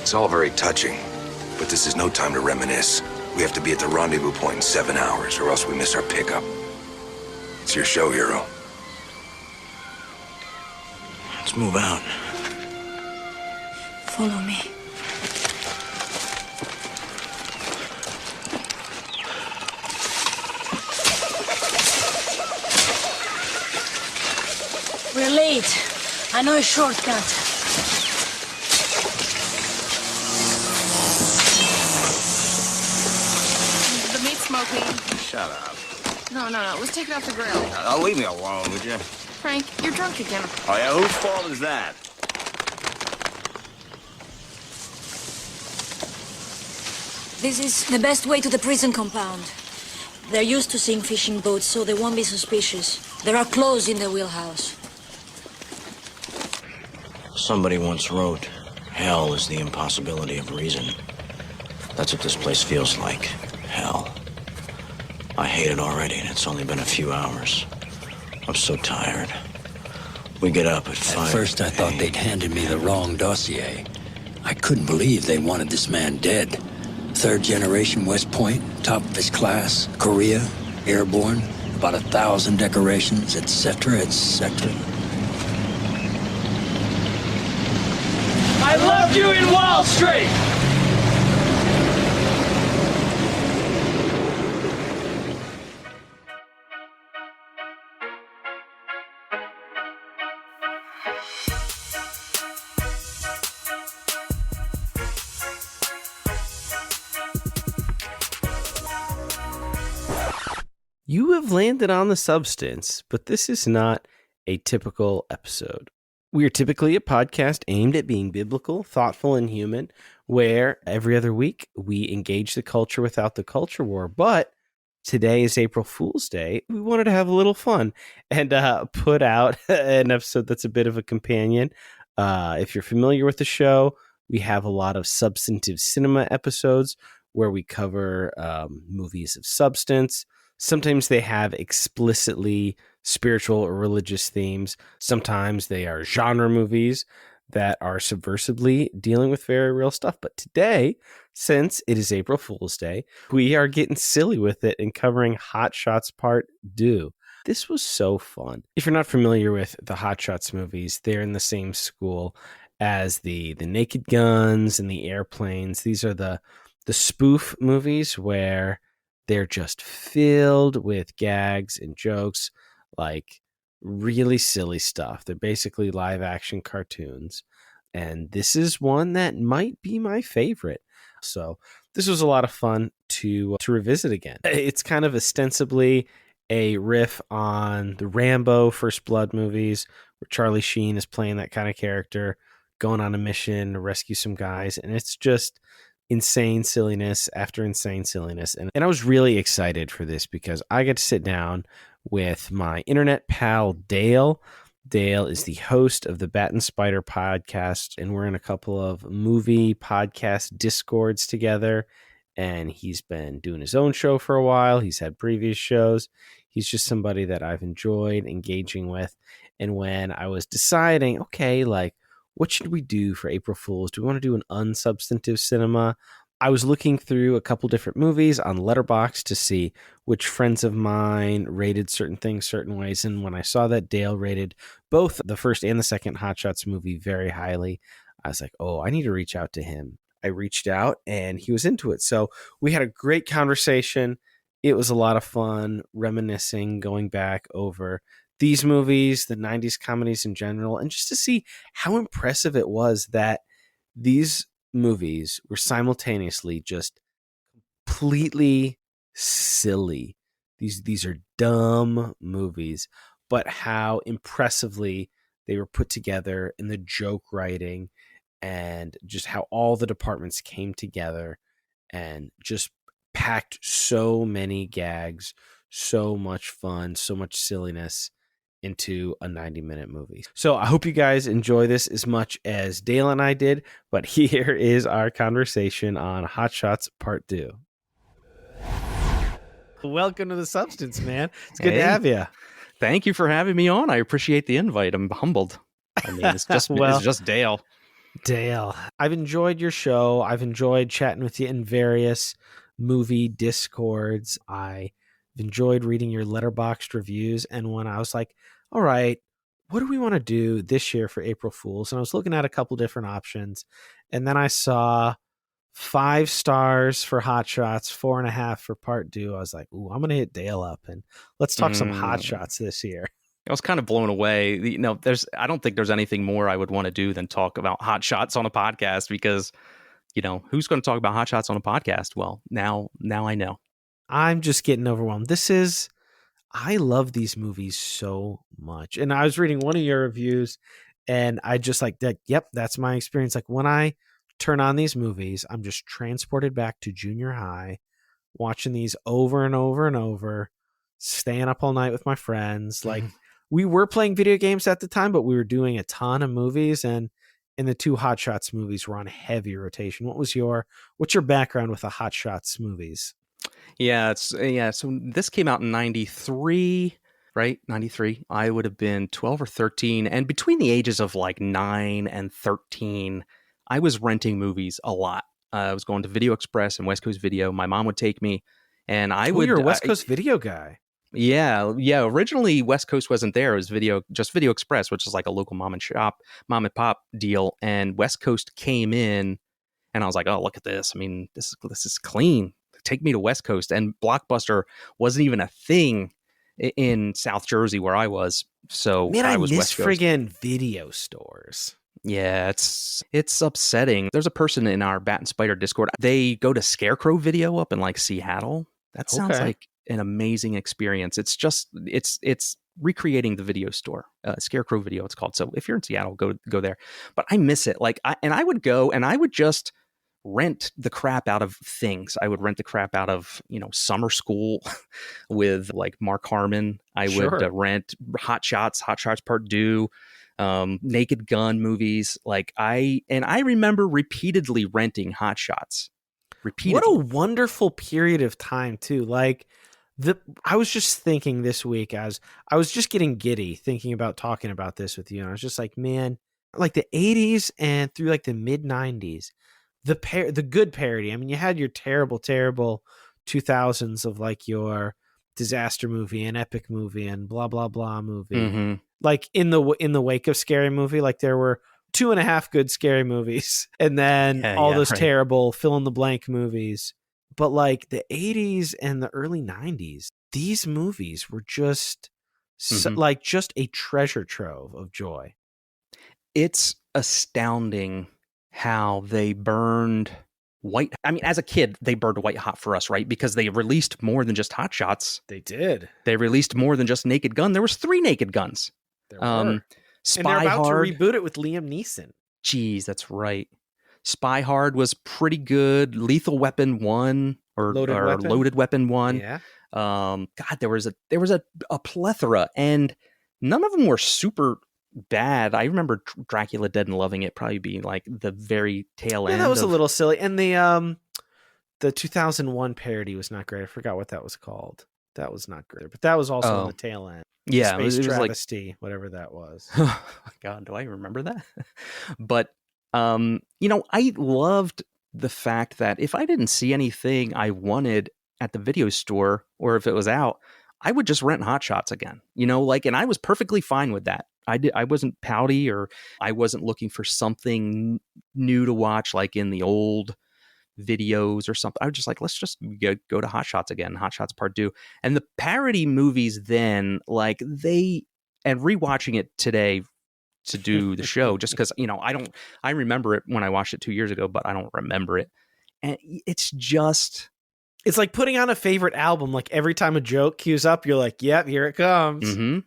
It's all very touching, but this is no time to reminisce. We have to be at the rendezvous point in 7 hours, or else we miss our pickup. It's your show, hero. Let's move out. Follow me. We're late. I know a shortcut. The meat's smoking. Shut up. No. Let's take it off the grill. Now, leave me alone, would you? Frank, you're drunk again. Oh, yeah? Whose fault is that? This is the best way to the prison compound. They're used to seeing fishing boats, so they won't be suspicious. There are clothes in the wheelhouse. Somebody once wrote, hell is the impossibility of reason. That's what this place feels like. Hell. I hate it already, and it's only been a few hours. I'm so tired. We get up at 5. At first, I thought they'd handed me the wrong dossier. I couldn't believe they wanted this man dead. 3rd generation West Point, top of his class, Korea, airborne, about 1,000 decorations, etc., etc. I loved you in Wall Street! You have landed on the substance, but this is not a typical episode. We are typically a podcast aimed at being biblical, thoughtful, and human, where every other week we engage the culture without the culture war. But today is April Fool's Day. We wanted to have a little fun and put out an episode that's a bit of a companion. If you're familiar with the show, we have a lot of substantive cinema episodes where we cover movies of substance. Sometimes they have explicitly spiritual or religious themes. Sometimes they are genre movies that are subversively dealing with very real stuff. But today, since it is April Fool's Day, we are getting silly with it and covering Hot Shots Part Deux. This was so fun. If you're not familiar with the Hot Shots movies, they're in the same school as the Naked Guns and the Airplanes. These are the spoof movies where they're just filled with gags and jokes, like really silly stuff. They're basically live action cartoons. And this is one that might be my favorite. So this was a lot of fun to revisit again. It's kind of ostensibly a riff on the Rambo First Blood movies, where Charlie Sheen is playing that kind of character, going on a mission to rescue some guys. And it's just insane silliness after insane silliness. And I was really excited for this because I get to sit down with my internet pal, Dale. Dale is the host of the Bat and Spider podcast, and we're in a couple of movie podcast discords together. And he's been doing his own show for a while. He's had previous shows. He's just somebody that I've enjoyed engaging with. And when I was deciding, okay, like, what should we do for April Fools? Do we want to do an unsubstantive cinema? I was looking through a couple different movies on Letterboxd to see which friends of mine rated certain things certain ways. And when I saw that Dale rated both the first and the second Hot Shots movie very highly, I was like, oh, I need to reach out to him. I reached out and he was into it. So we had a great conversation. It was a lot of fun reminiscing, going back over these movies, the 90s comedies in general, and just to see how impressive it was that these movies were simultaneously just completely silly. These are dumb movies, but how impressively they were put together in the joke writing and just how all the departments came together and just packed so many gags, so much fun, so much silliness into a 90-minute movie. So I hope you guys enjoy this as much as Dale and I did, but here is our conversation on Hot Shots Part 2. Welcome to the substance, man. It's good to have you. Thank you for having me on. I appreciate the invite. I'm humbled. I mean, it's just it's just Dale. Dale, I've enjoyed your show. I've enjoyed chatting with you in various movie discords. I've enjoyed reading your letterboxed reviews. And when I was like, all right, what do we want to do this year for April Fools? And I was looking at a couple different options. And then I saw 5 stars for Hot Shots, 4.5 for Part 2. I was like, ooh, I'm going to hit Dale up and let's talk some Hot Shots this year. I was kind of blown away. I don't think there's anything more I would want to do than talk about Hot Shots on a podcast because, who's going to talk about Hot Shots on a podcast? Well, now I know. I'm just getting overwhelmed. I love these movies so much. And I was reading one of your reviews and I just like that. Yep, that's my experience. Like when I turn on these movies, I'm just transported back to junior high, watching these over and over and over, staying up all night with my friends. Like we were playing video games at the time, but we were doing a ton of movies, and the 2 Hot Shots movies were on heavy rotation. What's your background with the Hot Shots movies? Yeah, so this came out in 93, right? 93. I would have been 12 or 13, and between the ages of like 9 and 13, I was renting movies a lot. I was going to Video Express and West Coast Video. My mom would take me, and you're a West Coast Video guy. Yeah. Originally, West Coast wasn't there. It was Video Express, which is like a local mom and pop deal. And West Coast came in, and I was like, "Oh, look at this! I mean, this is clean. Take me to West Coast." And Blockbuster wasn't even a thing in South Jersey where I was. So man, I was miss West Coast. Friggin' video stores. Yeah, it's upsetting. There's a person in our Bat and Spider Discord. They go to Scarecrow Video up in like Seattle. That sounds like an amazing experience. It's recreating the video store, Scarecrow Video it's called. So if you're in Seattle, go there. But I miss it. I would go and I would just rent the crap out of things. I would rent the crap out of, Summer School with like Mark Harmon. I would rent Hot Shots Part 2, Naked Gun movies. I remember repeatedly renting Hot Shots. What a wonderful period of time too. I was just thinking this week as I was just getting giddy thinking about talking about this with you. And I was just like, man, like the 80s and through like the mid 90s, the good parody. I mean, you had your terrible 2000s of like your disaster movie and epic movie and blah, blah, blah movie. Mm-hmm. Like in the wake of Scary Movie, like there were 2.5 good Scary Movies and then those terrible fill in the blank movies. But like the 80s and the early 90s, these movies were just just a treasure trove of joy. It's astounding how they burned white. I mean, as a kid, they burned white hot for us, right? Because they released more than just Hot Shots. They did. They released more than just Naked Gun. There was 3 Naked Guns. There were. Spy and they're about Hard. to reboot it with Liam Neeson. Jeez, that's right. Spy Hard was pretty good. Lethal Weapon 1 or Loaded Weapon 1. Yeah. God, there was a plethora, and none of them were super bad. I remember Dracula Dead and loving it, probably being like the very tail end. Yeah, that was a little silly. And the 2001 parody was not great. I forgot what that was called. That was not great, but that was also on the tail end. Yeah, Space it was Travesty, whatever that was. God, do I remember that? But I loved the fact that if I didn't see anything I wanted at the video store, or if it was out, I would just rent Hot Shots again. And I was perfectly fine with that. I wasn't pouty, or I wasn't looking for something new to watch, like in the old videos or something. I was just like, let's just go to Hot Shots again, Hot Shots Part 2. And the parody movies then, and rewatching it today to do the show, just because, I remember it when I watched it 2 years ago, but I don't remember it. And it's like putting on a favorite album. Like every time a joke cues up, you're like, yep, here it comes. Mm-hmm.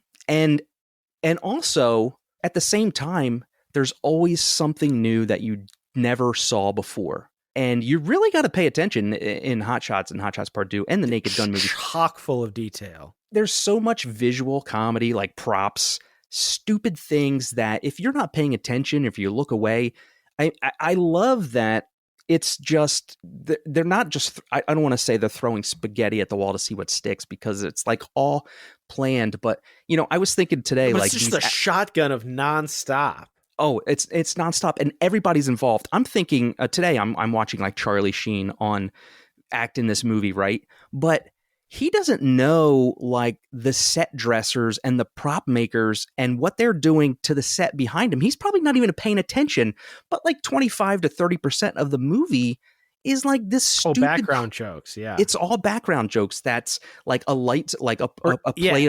And also at the same time, there's always something new that you never saw before. And you really got to pay attention in Hot Shots and Hot Shots Part 2 and the Naked Gun movie. Chock full of detail. There's so much visual comedy, like props, stupid things that if you're not paying attention, if you look away, I love that. It's just, they're not just, I don't want to say they're throwing spaghetti at the wall to see what sticks, because it's like all planned. But, I was thinking today, it's just a shotgun of nonstop. Oh, it's nonstop, and everybody's involved. I'm thinking today I'm watching like Charlie Sheen on act in this movie, right? But he doesn't know like the set dressers and the prop makers and what they're doing to the set behind him. He's probably not even paying attention, but like 25 to 30% of the movie is like this stupid background jokes. Yeah. It's all background jokes. That's like a light, like a plate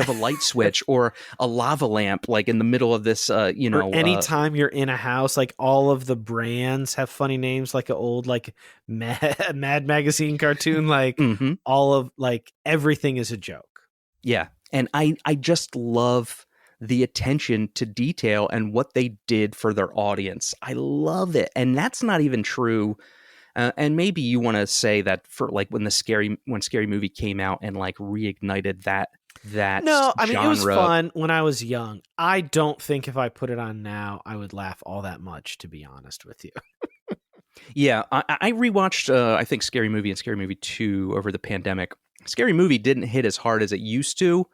of a light switch or a lava lamp, like in the middle of this, Or anytime you're in a house, like all of the brands have funny names, like an old, like Mad Magazine cartoon, like all of like everything is a joke. Yeah. And I just love the attention to detail and what they did for their audience. I love it. And that's not even true. And maybe you want to say that for like when Scary Movie came out and like reignited that No, I mean, genre. it was fun when I was young. I don't think if I put it on now, I would laugh all that much, to be honest with you. Yeah, I rewatched I think Scary Movie and Scary Movie 2 over the pandemic. Scary Movie didn't hit as hard as it used to.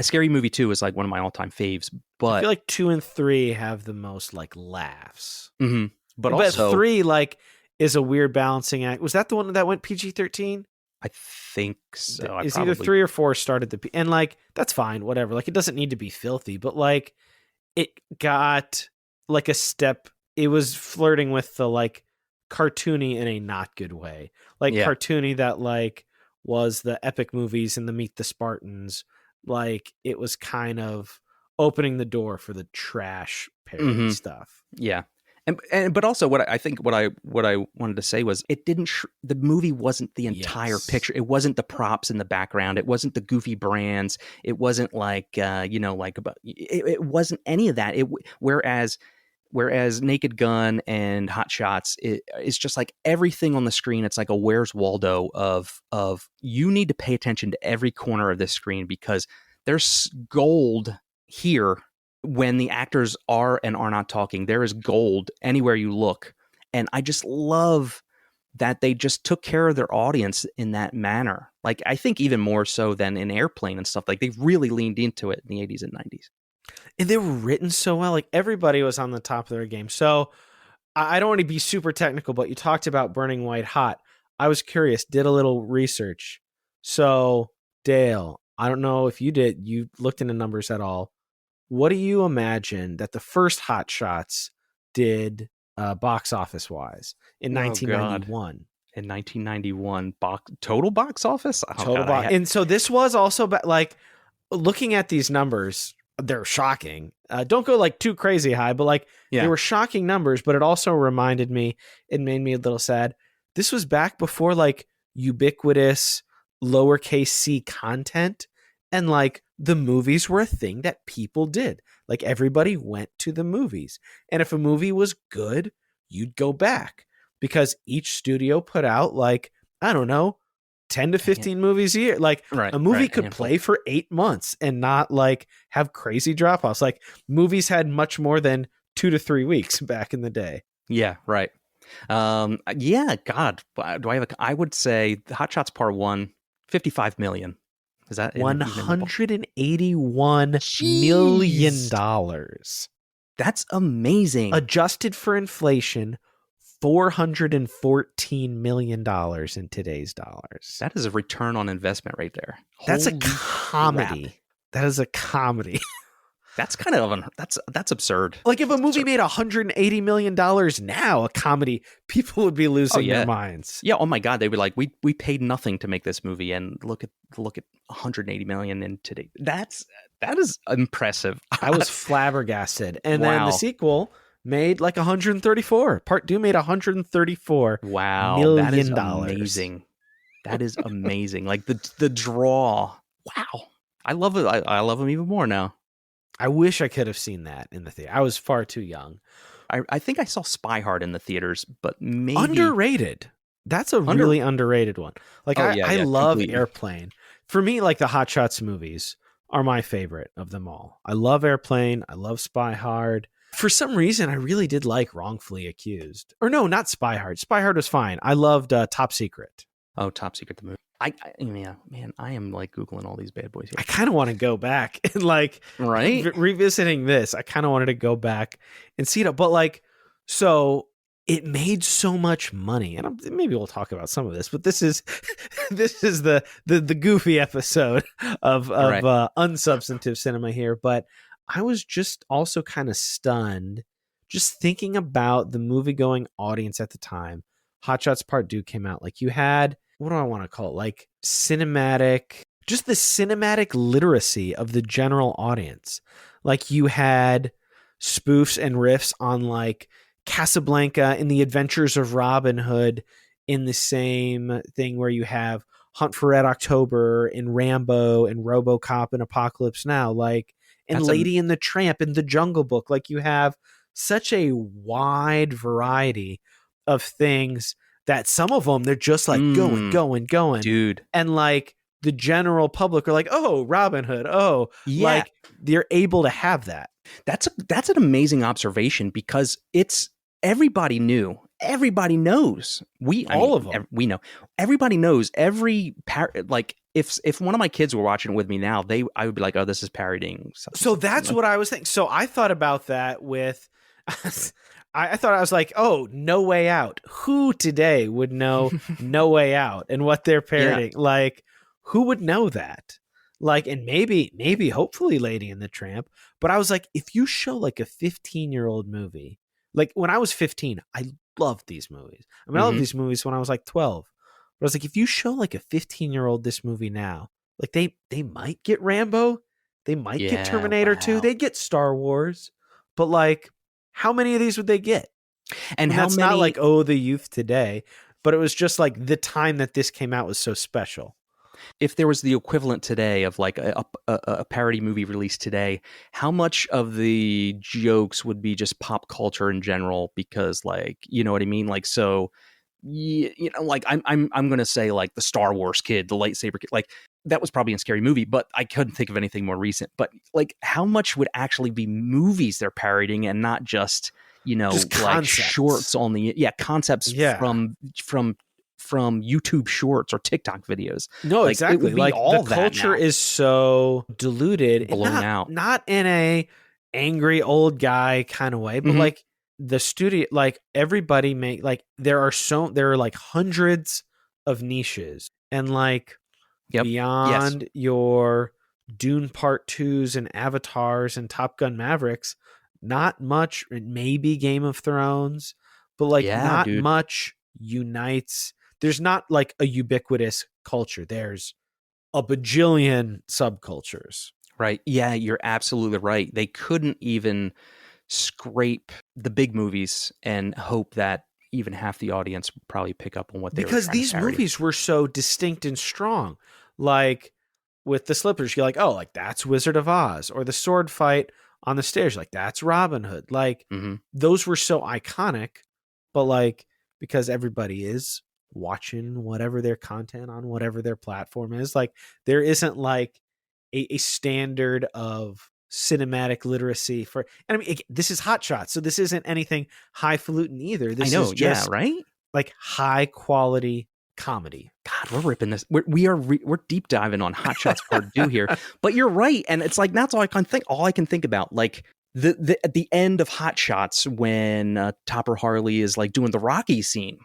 Scary Movie 2 is like one of my all-time faves, but I feel like 2 and 3 have the most like laughs. But also 3 like is a weird balancing act. Was that the one that went PG-13? I think so. It's either 3 or 4 started and like that's fine, whatever. Like it doesn't need to be filthy, but like it got like a step. It was flirting with the like cartoony in a not good way, like cartoony that like was the epic movies and the Meet the Spartans. Like it was kind of opening the door for the trash parody stuff. Yeah. And but also what I wanted to say was it didn't the movie wasn't the entire picture. It wasn't the props in the background. It wasn't the goofy brands. It wasn't like it wasn't any of that. Whereas Naked Gun and Hot Shots, it's just like everything on the screen. It's like a Where's Waldo of you need to pay attention to every corner of this screen because there's gold here. When the actors are and are not talking, there is gold anywhere you look. And I just love that they just took care of their audience in that manner. Like, I think even more so than in Airplane and stuff. Like, they really leaned into it in the 80s and 90s. And they were written so well. Like, everybody was on the top of their game. So, I don't want to be super technical, but you talked about Burning White Hot. I was curious, did a little research. So, Dale, I don't know if you looked into numbers at all. What do you imagine that the first Hot Shots did box office wise in 1991? In 1991, total box office? And so this was also like looking at these numbers, they're shocking. Don't go like too crazy high, but like they were shocking numbers, but it also reminded me, it made me a little sad. This was back before like ubiquitous lowercase c content. And like the movies were a thing that people did. Like everybody went to the movies. And if a movie was good, you'd go back because each studio put out like, I don't know, 10 to 15 movies a year. Like a movie could play for 8 months and not like have crazy drop offs. Like movies had much more than 2 to 3 weeks back in the day. Yeah, right. God, do I have I would say Hot Shots Part 1, 55 million. Is that $181 million? That's amazing. Adjusted for inflation, $414 million in today's dollars. That is a return on investment right there. That's a comedy. Crap. That is a comedy. That's kind of that's absurd. Like if a movie made $180 million now, a comedy, people would be losing their minds. Yeah. Oh my God. They'd be like, we paid nothing to make this movie, and look at 180 million in today. That is impressive. I was flabbergasted. And then the sequel made like 134. Part 2 made $134 million. That is amazing. That is amazing. Like the draw. Wow. I love it. I love them even more now. I wish I could have seen that in the theater. I was far too young. I think I saw Spy Hard in the theaters, but maybe underrated. That's a really underrated one. Like I love completely. Airplane. For me, like the Hot Shots movies are my favorite of them all. I love Airplane. I love Spy Hard. For some reason, I really did like Wrongfully Accused. Or no, not Spy Hard. Spy Hard was fine. I loved Top Secret. Oh, Top Secret, the movie. Yeah, man, I am like Googling all these bad boys here. I kind of want to go back and like Right? revisiting this. I kind of wanted to go back and see it, but like, so it made so much money, and maybe we'll talk about some of this. But this is this is the goofy episode of Right. unsubstantive cinema here. But I was just also kind of stunned, just thinking about the movie going audience at the time. Hot Shots Part 2 came out. Like you had, what do I want to call it? Like cinematic, just the cinematic literacy of the general audience. Like you had spoofs and riffs on like Casablanca and the Adventures of Robin Hood in the same thing where you have Hunt for Red October and Rambo and RoboCop and Apocalypse Now, like, and Lady and the Tramp and The Jungle Book. Like you have such a wide variety of things that some of them, they're just like going, dude. And like the general public are like, oh, Robin Hood. Oh, yeah. Like they're able to have that. That's an amazing observation, because it's everybody knew. Everybody knows. We know. Everybody knows every like if one of my kids were watching it with me now, I would be like, oh, this is parodying something. So that's what I was thinking. So I thought about that with I thought, I was like, oh, No Way Out. Who today would know No Way Out and what they're parodying? Yeah. Like, who would know that? Like, and maybe, hopefully Lady and the Tramp. But I was like, if you show like a 15-year-old movie, like when I was 15, I loved these movies. I mean, I loved these movies when I was like 12. But I was like, if you show like a 15-year-old this movie now, like they might get Rambo. They might get Terminator 2. They'd get Star Wars. But like, how many of these would they get? And how that's many... not like, oh, the youth today, but it was just like the time that this came out was so special. If there was the equivalent today of like a parody movie released today, how much of the jokes would be just pop culture in general? Because like, you know what I mean? Like, so, you know, like I'm going to say like the Star Wars kid, the lightsaber kid, like that was probably a scary movie, but I couldn't think of anything more recent. But like, how much would actually be movies they're parodying and not just, you know, just like concepts. Shorts on the concepts from YouTube shorts or TikTok videos. No, like, exactly. Like all the culture is so diluted, blown out. Not in a angry old guy kind of way, but like the studio, like everybody there are like hundreds of niches, and like beyond your Dune Part 2s and Avatars and Top Gun Mavericks, not much. Maybe Game of Thrones, but like not much unites. There's not like a ubiquitous culture. There's a bajillion subcultures. Right. Yeah, you're absolutely right. They couldn't even scrape the big movies and hope that even half the audience would probably pick up on what they were trying to parody. Because these movies were so distinct and strong. Like with the Slippers, you're like, oh, like that's Wizard of Oz. Or the sword fight on the stairs, like that's Robin Hood. Like those were so iconic, but like because everybody is watching whatever their content on whatever their platform is, like there isn't like a standard of cinematic literacy for, and I mean, this is Hot Shots, so this isn't anything highfalutin either. This is just right? Like high quality comedy. God, we're ripping this. We're deep diving on Hot Shots Part 2 here. But you're right, and it's like that's all I can think. All I can think about, like at the end of Hot Shots when Topper Harley is like doing the Rocky scene,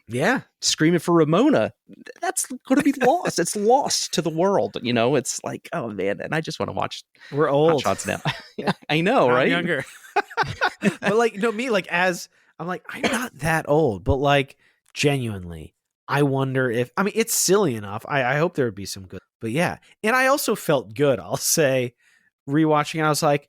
screaming for Ramona. That's going to be lost. It's lost to the world. You know, it's like, oh man, and I just want to watch. We're old. Hot Shots now. I know, not right? Younger, but like, you know, me, like as I'm like, I'm not that old, but like genuinely, I wonder if, I mean, it's silly enough. I hope there would be some good, but yeah. And I also felt good. I'll say, rewatching it, I was like,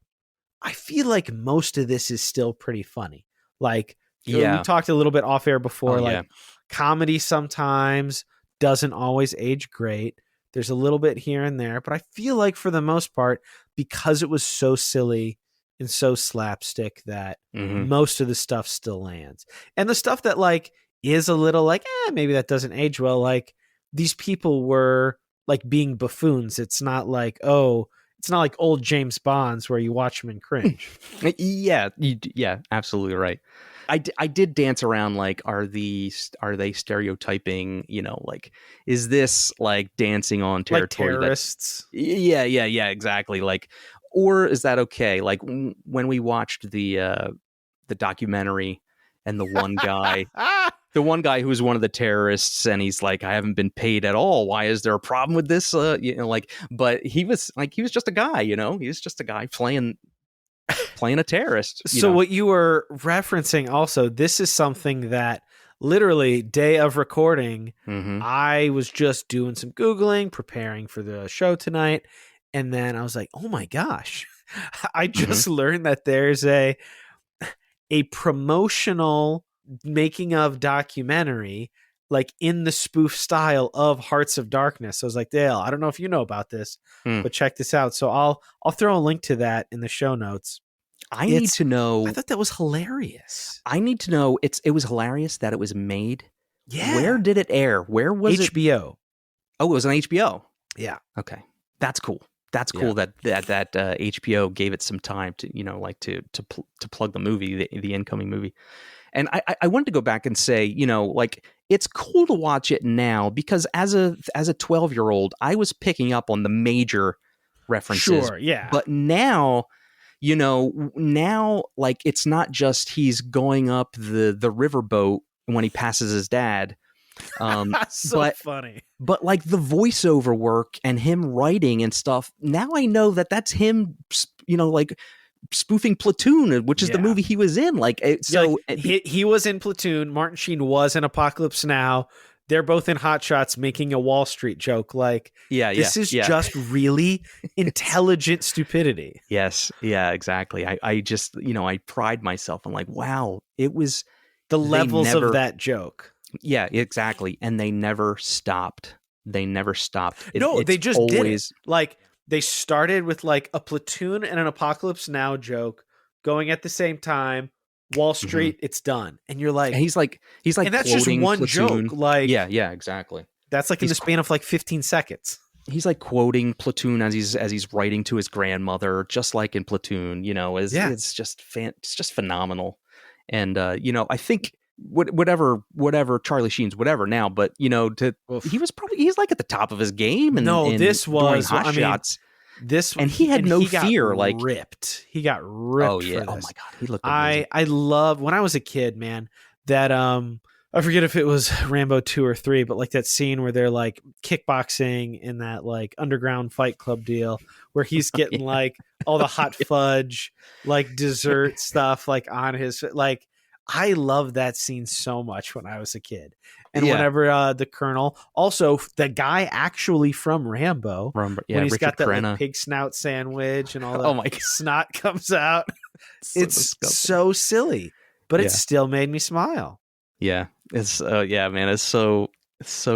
I feel like most of this is still pretty funny. Like, we talked a little bit off air before, comedy sometimes doesn't always age great. There's a little bit here and there, but I feel like for the most part, because it was so silly and so slapstick, that most of the stuff still lands. And the stuff that like is a little like, maybe that doesn't age well. Like these people were like being buffoons. It's not like, it's not like old James Bonds where you watch them and cringe. Yeah, absolutely right. I did dance around like, are they stereotyping? Like, is this like dancing on Like territory terrorists. Yeah, exactly. Like, or is that okay? Like when we watched the documentary, and the one guy. The one guy who's one of the terrorists, and he's like, I haven't been paid at all. Why is there a problem with this? But he was just a guy, he was just a guy playing a terrorist. So what you were referencing also, this is something that literally day of recording, I was just doing some Googling, preparing for the show tonight. And then I was like, oh my gosh, I just learned that there's a promotional making of documentary, like in the spoof style of Hearts of Darkness. So I was like, Dale, I don't know if you know about this, but check this out. So I'll throw a link to that in the show notes. I need to know. I thought that was hilarious. I need to know. It was hilarious that it was made. Yeah. Where did it air? Where was it? HBO. Oh, it was on HBO. Yeah. Okay, that's cool. That's cool that HBO gave it some time to to plug the movie, the incoming movie. And I wanted to go back and say, like, it's cool to watch it now because as a 12-year-old, I was picking up on the major references. Sure, yeah. But now, like, it's not just he's going up the riverboat when he passes his dad. So funny. But like the voiceover work and him writing and stuff, now I know that that's him, like spoofing Platoon, which is the movie he was in. Like, so he was in Platoon. Martin Sheen was in Apocalypse Now. They're both in Hot Shots making a Wall Street joke. Like, this is just really intelligent stupidity. Yes. Yeah, exactly. I just, I pride myself on like, wow, it was the levels of that joke. Yeah, exactly. And they never stopped. They just always did it. Like, they started with like a Platoon and an Apocalypse Now joke going at the same time. Wall Street, it's done. And you're like, and he's like, and that's just one Platoon. joke. Like, yeah, exactly. That's like in the span of like 15 seconds. He's like quoting Platoon as he's writing to his grandmother, just like in Platoon. It's just phenomenal. And I think whatever Charlie Sheen's whatever now, but he's like at the top of his game. And this was Hot Shots. And he had no fear. Like, he got ripped. Oh yeah. For this. Oh my god. He looked amazing. I love when I was a kid, man, that I forget if it was Rambo 2 or 3, but like that scene where they're like kickboxing in that like underground fight club deal where he's getting like all the hot fudge, like dessert stuff, like on his, like, I love that scene so much when I was a kid. And whenever the Colonel, also the guy actually from Rambo, when he's Richard got that Crenna. like, pig snout sandwich and all that Oh my God. snot comes out. It's so silly, but it still made me smile. Yeah. It's man, it's so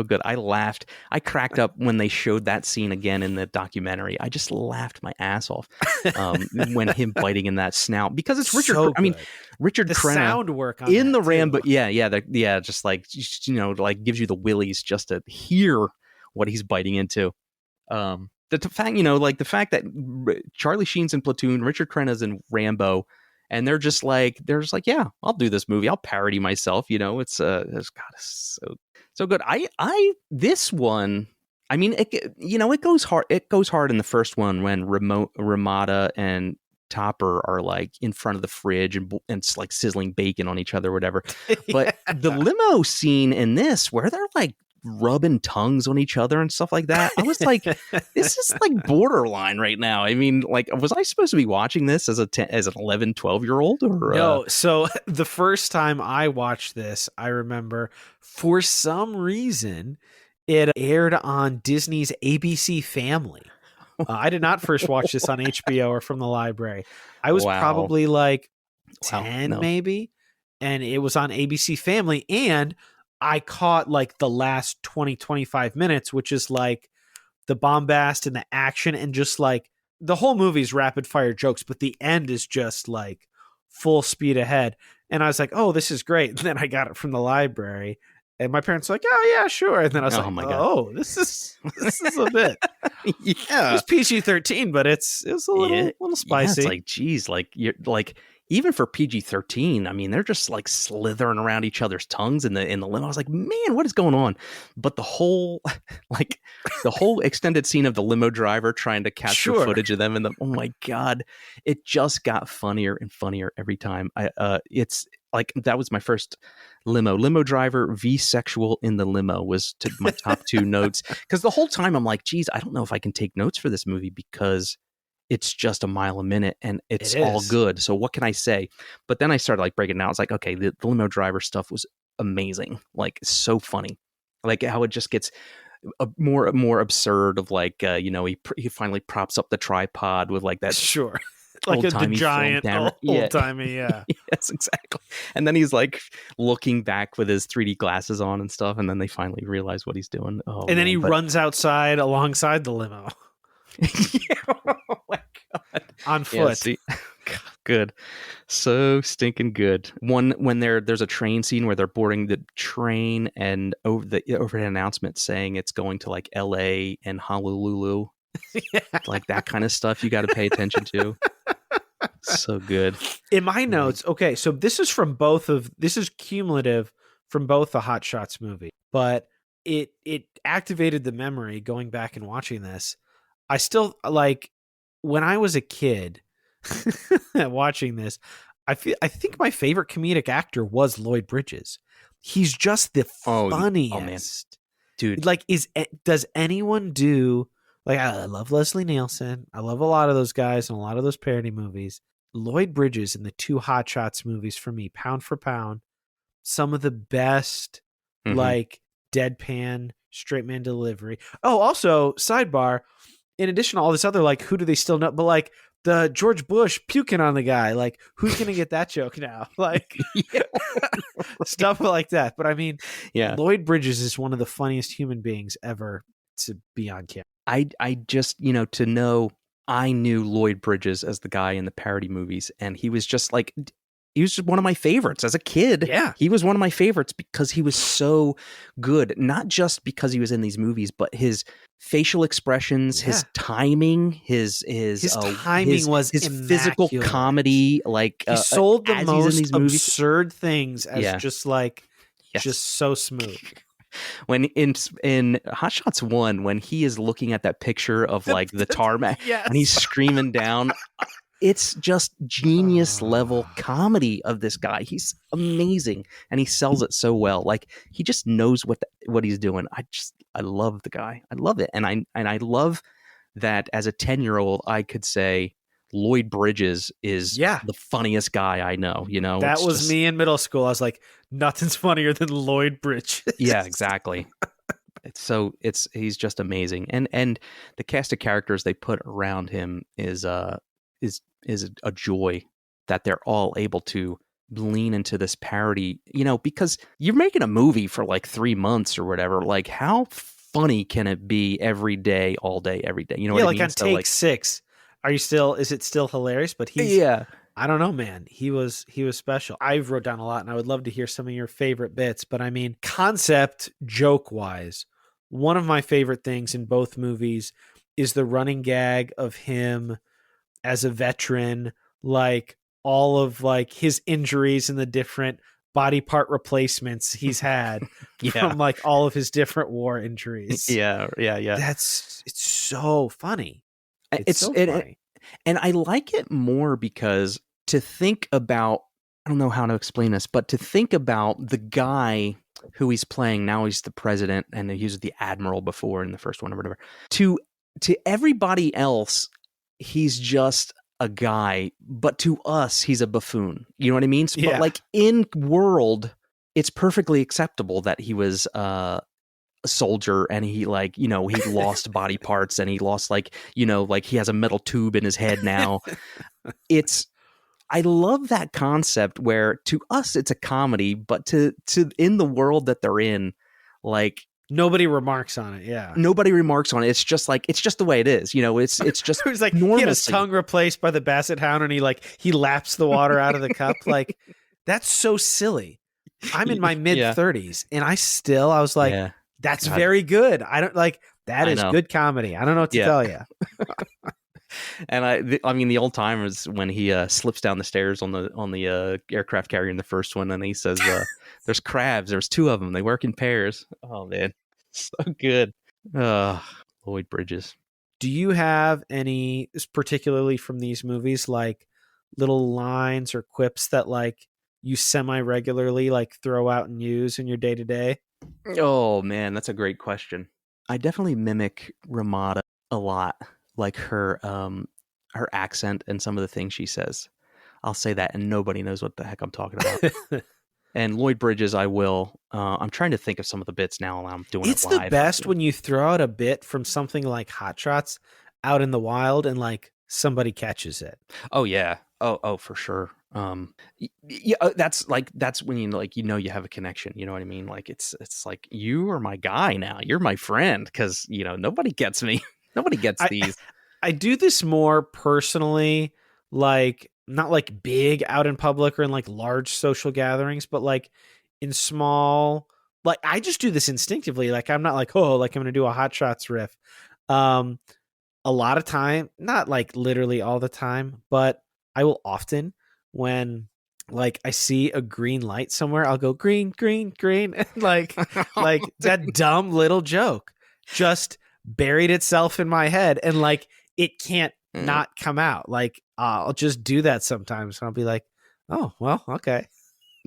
good. I laughed. I cracked up when they showed that scene again in the documentary. I just laughed my ass off when him biting in that snout, because it's Richard. So Richard the Crenna sound work on in that the too. Rambo. Just like like gives you the willies just to hear what he's biting into. The fact, the fact that Charlie Sheen's in Platoon, Richard Crenna's in Rambo. And they're just like, yeah, I'll do this movie. I'll parody myself. It's so good. This one, I mean, it goes hard. It goes hard in the first one when Ramada and Topper are like in front of the fridge and it's like sizzling bacon on each other or whatever. But the limo scene in this, where they're like rubbing tongues on each other and stuff like that, I was like, this is like borderline right now. I mean, like, was I supposed to be watching this as an 11, 12-year-old? Or no? So the first time I watched this, I remember for some reason it aired on Disney's ABC Family. I did not first watch this on HBO or from the library. I was probably like 10 maybe, and it was on ABC Family, and I caught like the last 20, 25 minutes, which is like the bombast and the action, and just like the whole movie's rapid fire jokes, but the end is just like full speed ahead. And I was like, oh, this is great. And then I got it from the library, and my parents were like, oh yeah, sure. And then I was like, my God. oh, this is a bit, yeah, it was PG-13, but it was a little spicy. Yeah, it's like, geez, like you're like even for PG-13, I mean, they're just like slithering around each other's tongues in the limo. I was like, man, what is going on? But the whole extended scene of the limo driver trying to capture footage of them, and oh my God, it just got funnier and funnier every time. It's like, that was my first limo driver v sexual in the limo was to my top 2 notes, because the whole time I'm like, geez, I don't know if I can take notes for this movie because it's just a mile a minute and it's all good. So what can I say? But then I started like breaking it down. It's like, okay, the limo driver stuff was amazing. Like, so funny. Like how it just gets more absurd of like, he finally props up the tripod with like that. Sure. Like the giant old-timey, yeah. Yes, exactly. And then he's like looking back with his 3D glasses on and stuff, and then they finally realize what he's doing. Then he runs outside alongside the limo. Oh my God. On foot. Yeah, good. So stinking good. When there's a train scene where they're boarding the train, and over the overhead announcement saying it's going to like LA and Honolulu. Yeah. Like that kind of stuff you got to pay attention to. So good. In my notes, okay, so this is cumulative from both the Hot Shots movie, but it activated the memory going back and watching this. I still, like, when I was a kid watching this, I think my favorite comedic actor was Lloyd Bridges. He's just the funniest. Oh man. Dude. Like, does anyone do, like, I love Leslie Nielsen. I love a lot of those guys and a lot of those parody movies. Lloyd Bridges in the 2 Hot Shots movies, for me, pound for pound, some of the best, like, deadpan, straight man delivery. Oh, also, sidebar, in addition to all this other, like, who do they still know? But, like, the George Bush puking on the guy. Like, who's going to get that joke now? Like, stuff like that. But, I mean, Lloyd Bridges is one of the funniest human beings ever to be on camera. I just, to know, I knew Lloyd Bridges as the guy in the parody movies, and he was just like, he was just one of my favorites as a kid. Yeah. He was one of my favorites because he was so good, not just because he was in these movies, but his facial expressions, his timing, his timing was his physical comedy. Like, he sold the most absurd things as just like, just so smooth. When in Hot Shots 1, when he is looking at that picture of like the tarmac and he's screaming down, it's just genius level comedy of this guy. He's amazing, and he sells it so well. Like, he just knows what he's doing. I love the guy. I love it, and I love that as a 10-year-old I could say Lloyd Bridges is the funniest guy I know. That was me in middle school. I was like, nothing's funnier than Lloyd Bridges. Yeah, exactly. He's just amazing, and the cast of characters they put around him is a joy that they're all able to lean into this parody. Because you're making a movie for like 3 months or whatever. Like, how funny can it be every day, all day, every day? You know what I mean? Like on take 6. Is it still hilarious? But I don't know, man. He was special. I wrote down a lot, and I would love to hear some of your favorite bits. But I mean, concept joke wise, one of my favorite things in both movies is the running gag of him as a veteran, like all of like his injuries and the different body part replacements he's had from like all of his different war injuries. Yeah. It's so funny. It's so funny. And I like it more because to think about, I don't know how to explain this, but to think about the guy who he's playing now, he's the president, and he was the admiral before in the first one or whatever. To everybody else, he's just a guy, but to us, he's a buffoon. You know what I mean? Yeah. But like in world, it's perfectly acceptable that he was a soldier, and he like, he lost body parts, and he lost like he has a metal tube in his head now. I love that concept where to us it's a comedy, but to in the world that they're in, like nobody remarks on it. Yeah, nobody remarks on it. It's just the way it is. It's just it was like normalcy. He had his tongue replaced by the basset hound, and he laps the water out of the cup. Like, that's so silly. I'm in my mid 30s, and I was like, that's very good. I don't like that is good comedy. I don't know what to tell you. I mean, the old timers when he slips down the stairs on the aircraft carrier in the first one, and he says, "There's crabs. There's two of them. They work in pairs." Oh man, so good. Lloyd Bridges. Do you have any, particularly from these movies, like little lines or quips that like you semi-regularly like throw out and use in your day-to-day? Oh man, that's a great question. I definitely mimic Ramada a lot, like her accent and some of the things she says. I'll say that and nobody knows what the heck I'm talking about. And Lloyd Bridges, I will. I'm trying to think of some of the bits now while I'm doing It's it live. the best when you throw out a bit from something like Hot Shots out in the wild and like somebody catches it. Oh yeah. Oh for sure. Yeah, that's when you like you have a connection. You know what I mean? Like it's like you are my guy now. You're my friend because nobody gets me. Nobody gets these. I do this more personally, like not like big out in public or in like large social gatherings, but like in small, like I just do this instinctively. Like I'm not like, oh, like I'm going to do a Hot Shots riff. A lot of time, not like literally all the time, but I will often when like I see a green light somewhere, I'll go green, green, green. And like that dumb little joke just buried itself in my head and like it can't not come out. Like I'll just do that sometimes and I'll be like, oh well, okay.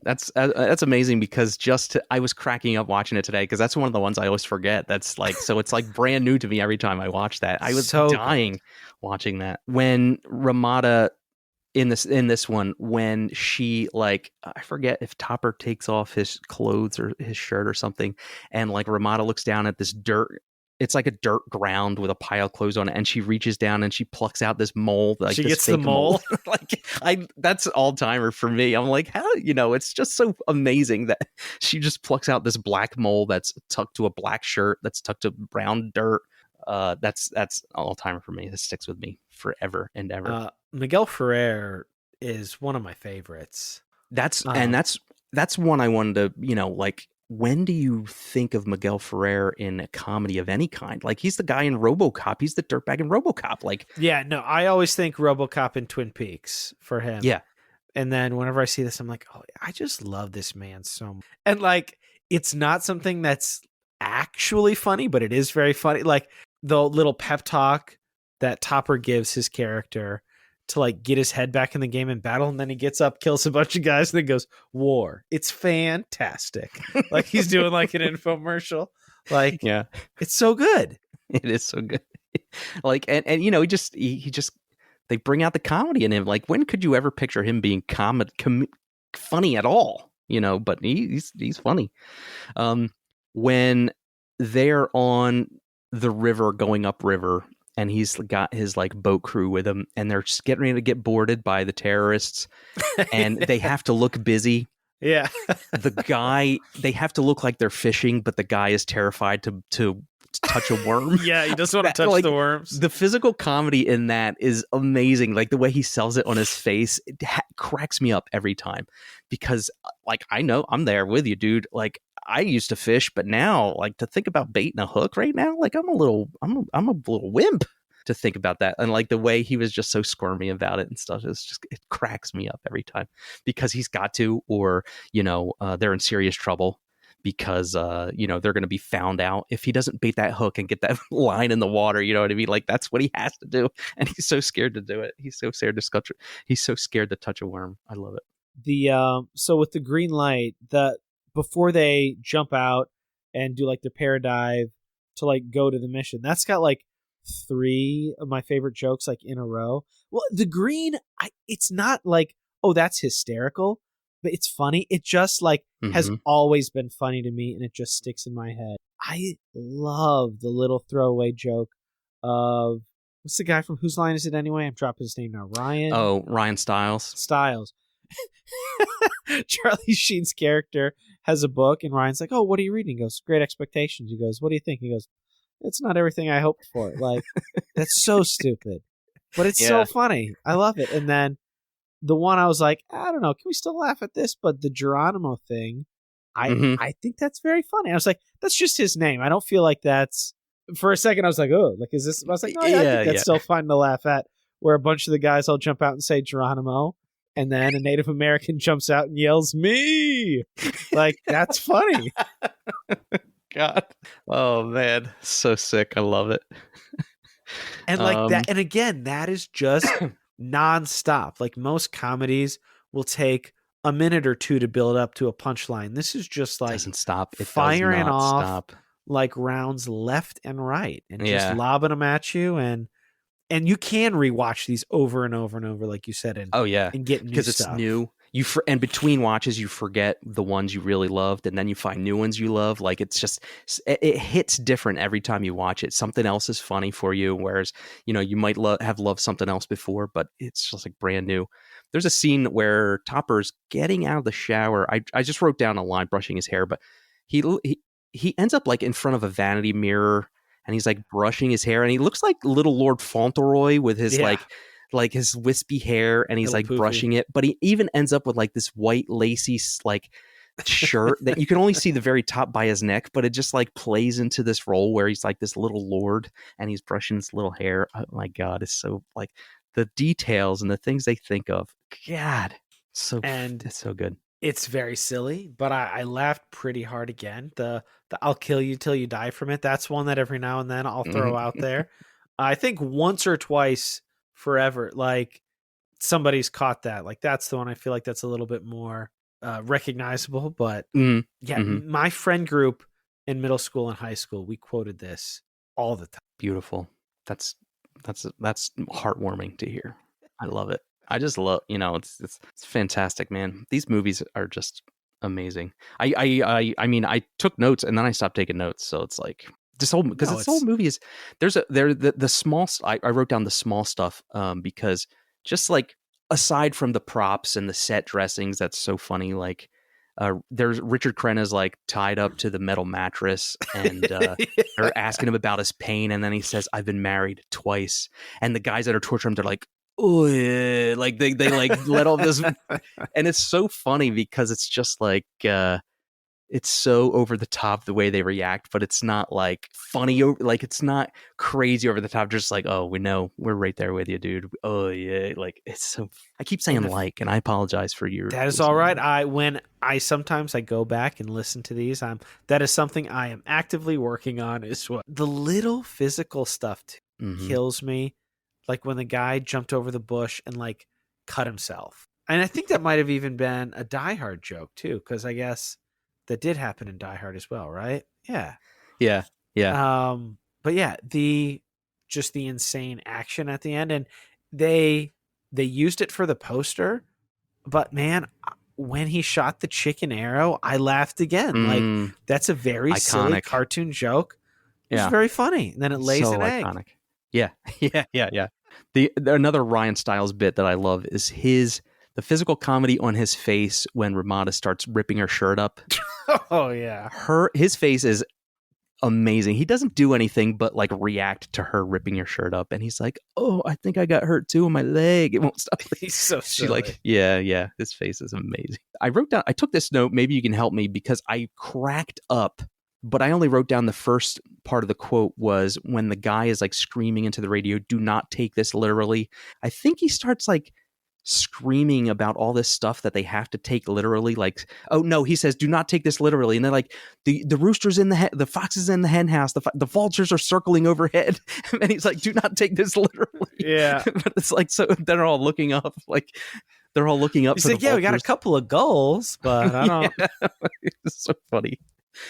That's amazing because I was cracking up watching it today because that's one of the ones I always forget. That's like, so it's like brand new to me every time I watch that. I was so dying watching that when Ramada in this one, when she like, I forget if Topper takes off his clothes or his shirt or something. And like Ramada looks down at this dirt. It's like a dirt ground with a pile of clothes on it, and she reaches down and she plucks out this mole. Like she this gets the mole. That's all timer for me. I'm like, how it's just so amazing that she just plucks out this black mole that's tucked to a black shirt that's tucked to brown dirt. That's all timer for me. This sticks with me forever and ever. Miguel Ferrer is one of my favorites. That's one I wanted to like. When do you think of Miguel Ferrer in a comedy of any kind? Like he's the guy in RoboCop. He's the dirtbag in RoboCop. Like, yeah, no, I always think RoboCop and Twin Peaks for him. Yeah. And then whenever I see this, I'm like, oh, I just love this man so much. And like, it's not something that's actually funny, but it is very funny. Like the little pep talk that Topper gives his character to like get his head back in the game and battle, and then he gets up, kills a bunch of guys, and then goes, war. It's fantastic. Like he's doing like an infomercial. Like, yeah, it's so good. It is so good. Like, and he just they bring out the comedy in him. Like, when could you ever picture him being funny at all? But he's funny. When they're on the river going upriver, and he's got his like boat crew with him, and they're just getting ready to get boarded by the terrorists, and they have to look busy. Yeah. They have to look like they're fishing, but the guy is terrified to touch a worm. Yeah, he doesn't want to touch the worms. The physical comedy in that is amazing. Like the way he sells it on his face, it cracks me up every time because like, I know I'm there with you, dude. Like, I used to fish, but now, like, to think about baiting a hook right now, like I'm a little wimp to think about that. And like the way he was just so squirmy about it and stuff, it cracks me up every time because he's got to, or they're in serious trouble because they're going to be found out if he doesn't bait that hook and get that line in the water. You know what I mean? Like that's what he has to do, and he's so scared to do it. He's so scared to touch a worm. I love it. So with the green light, before they jump out and do like their paradive to like go to the mission, that's got like 3 of my favorite jokes like in a row. Well, the green, it's not like, oh, that's hysterical, but it's funny. It just like has always been funny to me, and it just sticks in my head. I love the little throwaway joke of, what's the guy from Whose Line Is It Anyway? I'm dropping his name now. Ryan. Oh, Ryan Stiles. Charlie Sheen's character has a book, and Ryan's like, oh, what are you reading? He goes, Great Expectations. He goes, what do you think? He goes, it's not everything I hoped for. Like, that's so stupid, but it's so funny. I love it. And then the one I was like, I don't know, can we still laugh at this? But the Geronimo thing, I think that's very funny. I was like, that's just his name. I don't feel like that's, for a second I was like, oh, like, is this? I was like, no, yeah, I think that's still fun to laugh at. where a bunch of the guys all jump out and say Geronimo, and then a Native American jumps out and yells me. Like, that's funny. God. Oh man, so sick. I love it. And like that, and again, that is just nonstop. Like most comedies will take a minute or two to build up to a punchline. This is just like doesn't stop. It firing does not off stop. like rounds left and right, and Yeah. just lobbing them at you. And you can rewatch these over and over and over, like you said, and Oh yeah, and get new because stuff. it's new. And between watches, you forget the ones you really loved, and then you find new ones you love. Like it's just, it hits different every time you watch it. Something else is funny for you, whereas you might have loved something else before, but it's just like brand new. There's a scene where Topper's getting out of the shower. I just wrote down a line, brushing his hair, but he ends up like in front of a vanity mirror, and he's like brushing his hair, and he looks like little Lord Fauntleroy with his like his wispy hair, and he's Little like poofy. brushing it, but he even ends up with like this white lacy like shirt that you can only see the very top by his neck, but it just like plays into this role where he's like this little lord and he's brushing his little hair. Oh my God, it's so like the details and the things they think of. God, it's so good. It's very silly, but I laughed pretty hard again. The I'll kill you till you die from it. That's one that every now and then I'll throw out there. I think once or twice forever, like somebody's caught that. Like that's the one I feel like that's a little bit more recognizable. But my friend group in middle school and high school, we quoted this all the time. Beautiful. That's heartwarming to hear. I love it. I just love, it's fantastic, man. These movies are just amazing. I mean, I took notes and then I stopped taking notes. So it's like this whole, because this whole movie is, the small, I wrote down the small stuff because just like aside from the props and the set dressings, that's so funny. Like there's Richard Crenna's like tied up to the metal mattress and they're asking him about his pain. And then he says, I've been married twice. And the guys that are torturing him, they're like, oh yeah, like they like let all this, and it's so funny because it's just like it's so over the top the way they react, but it's not like funny, like it's not crazy over the top, just like, oh, we know, we're right there with you, dude. Oh yeah, like it's so, I keep saying like, and I apologize for your, that is all right. When I sometimes I go back and listen to these, that is something I am actively working on, is what the little physical stuff kills me. Like when the guy jumped over the bush and like cut himself. And I think that might have even been a Die Hard joke too, because I guess that did happen in Die Hard as well, right? Yeah. Yeah. But yeah, the insane action at the end, and they used it for the poster, but man, when he shot the chicken arrow, I laughed again. Like that's a very iconic, silly cartoon joke. It's very funny. And then it lays an egg. Iconic. Yeah. Another Ryan Stiles bit that I love is the physical comedy on his face when Ramada starts ripping her shirt up. Oh yeah. His face is amazing. He doesn't do anything but like react to her ripping your shirt up, and he's like, "Oh, I think I got hurt too on my leg. It won't stop." He's so silly. She like, yeah. His face is amazing. I took this note. Maybe you can help me because I cracked up. But I only wrote down the first part of the quote was when the guy is like screaming into the radio, "Do not take this literally." I think he starts like screaming about all this stuff that they have to take literally. Like, oh no, he says, "Do not take this literally." And they're like, the rooster's in the foxes in the hen house. The vultures are circling overhead. And he's like, "Do not take this literally." Yeah. But it's like, so they're all looking up, like they're all looking up. He's like, "Yeah, we got a couple of goals, but I don't." It's so funny.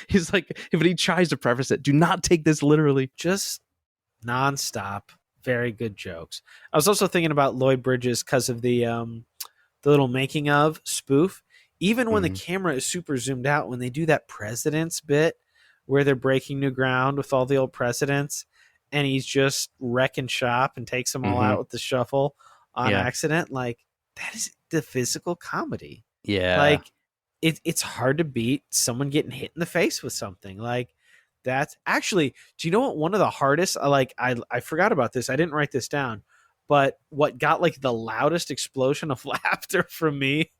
He's like, but he tries to preface it, "Do not take this literally." Just nonstop. Very good jokes. I was also thinking about Lloyd Bridges because of the little making of spoof. Even when the camera is super zoomed out, when they do that president's bit where they're breaking new ground with all the old presidents, and he's just wrecking shop and takes them all out with the shuffle on accident, like that is the physical comedy. Yeah, like it's hard to beat someone getting hit in the face with something. Like that's actually, do you know what one of the hardest, I forgot about this, I didn't write this down, but what got like the loudest explosion of laughter from me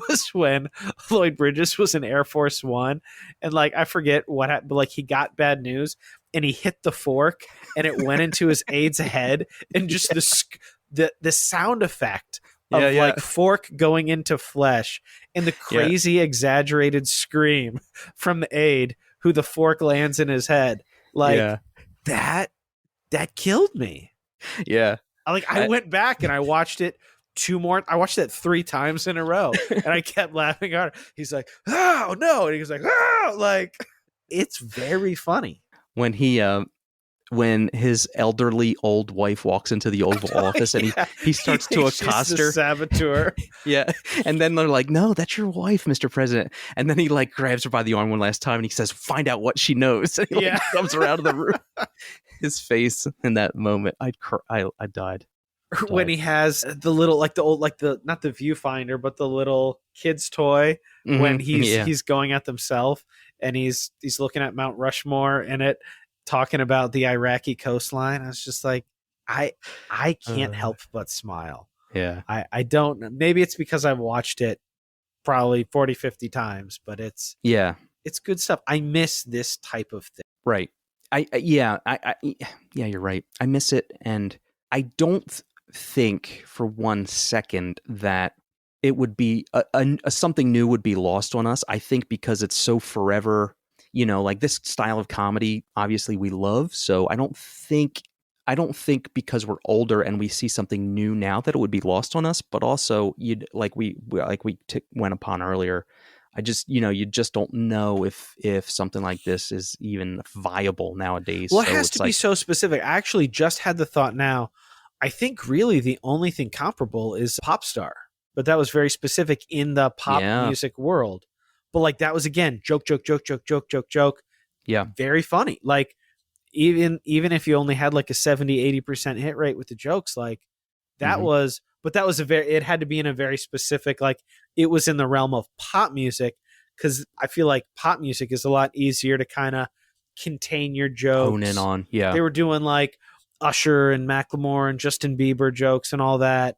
was when Lloyd Bridges was in Air Force One, and like I forget what happened, but like he got bad news and he hit the fork and it went into his aide's head, and just the sound effect of like fork going into flesh and the crazy exaggerated scream from the aide who the fork lands in his head. Like that killed me. Yeah. I went back and I watched it I watched it 3 times in a row and I kept laughing harder. He's like, "Oh no." And he was like, "Oh," like it's very funny. When his elderly old wife walks into the Oval Office and he starts to accost her. Saboteur. Yeah. And then they're like, "No, that's your wife, Mr. President." And then he like grabs her by the arm one last time and he says, "Find out what she knows." And he comes her out of the room. His face in that moment, I died. When he has the little, like the old, like the, not the viewfinder, but the little kid's toy when he's going at himself and he's looking at Mount Rushmore and it, talking about the Iraqi coastline. I was just like, I can't help but smile. Yeah. I don't, maybe it's because I've watched it probably 40, 50 times, but it's good stuff. I miss this type of thing. Right. Yeah, you're right. I miss it. And I don't think for one second that it would be something new would be lost on us. I think because it's so forever, like this style of comedy, obviously we love. So I don't think because we're older and we see something new now that it would be lost on us. But also, we went upon earlier. I just, you just don't know if something like this is even viable nowadays. Well, it has to be so specific. I actually just had the thought now. I think really the only thing comparable is Pop Star, but that was very specific in the pop music world. But like that was again joke. Yeah, very funny. Like even if you only had like a 70-80% hit rate with the jokes, like that was. But that was it had to be in a very specific, like it was in the realm of pop music, because I feel like pop music is a lot easier to kind of contain your jokes. Hone in on, yeah. They were doing like Usher and Macklemore and Justin Bieber jokes and all that,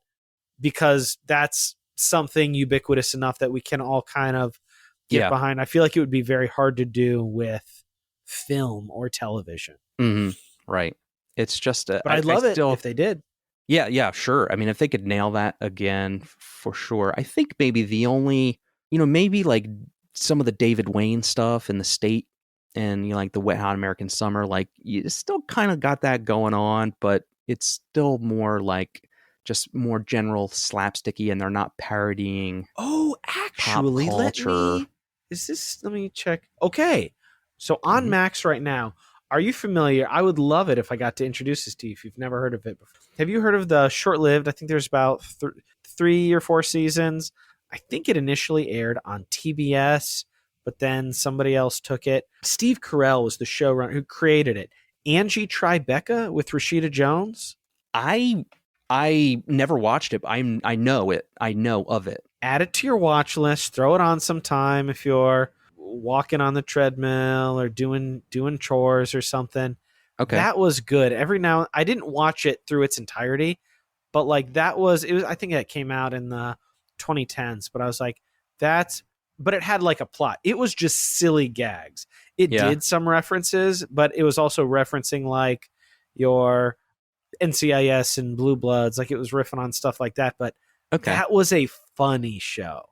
because that's something ubiquitous enough that we can all kind of get behind. I feel like it would be very hard to do with film or television. Mm-hmm. Right. It's just, but I'd love it if they did. Yeah, sure. I mean, if they could nail that again, for sure. I think maybe the only, maybe like some of the David Wayne stuff in The State and like the Wet Hot American Summer, like you still kind of got that going on, but it's still more like just more general slapsticky, and they're not parodying. Oh, actually, let me check. Okay, so on Max right now. Are you familiar? I would love it if I got to introduce this to you if you've never heard of it before. Have you heard of the short-lived, I think there's about 3 or 4 seasons. I think it initially aired on TBS, but then somebody else took it. Steve Carell was the showrunner who created it. Angie Tribeca with Rashida Jones. I never watched it, but I know it. I know of it. Add it to your watch list. Throw it on sometime if you're walking on the treadmill or doing chores or something. Okay. That was good. Every now I didn't watch it through its entirety, but like it was I think that came out in the 2010s, but I was like but it had like a plot. It was just silly gags. It did some references, but it was also referencing like your NCIS and Blue Bloods, like it was riffing on stuff like that, but that was a funny show.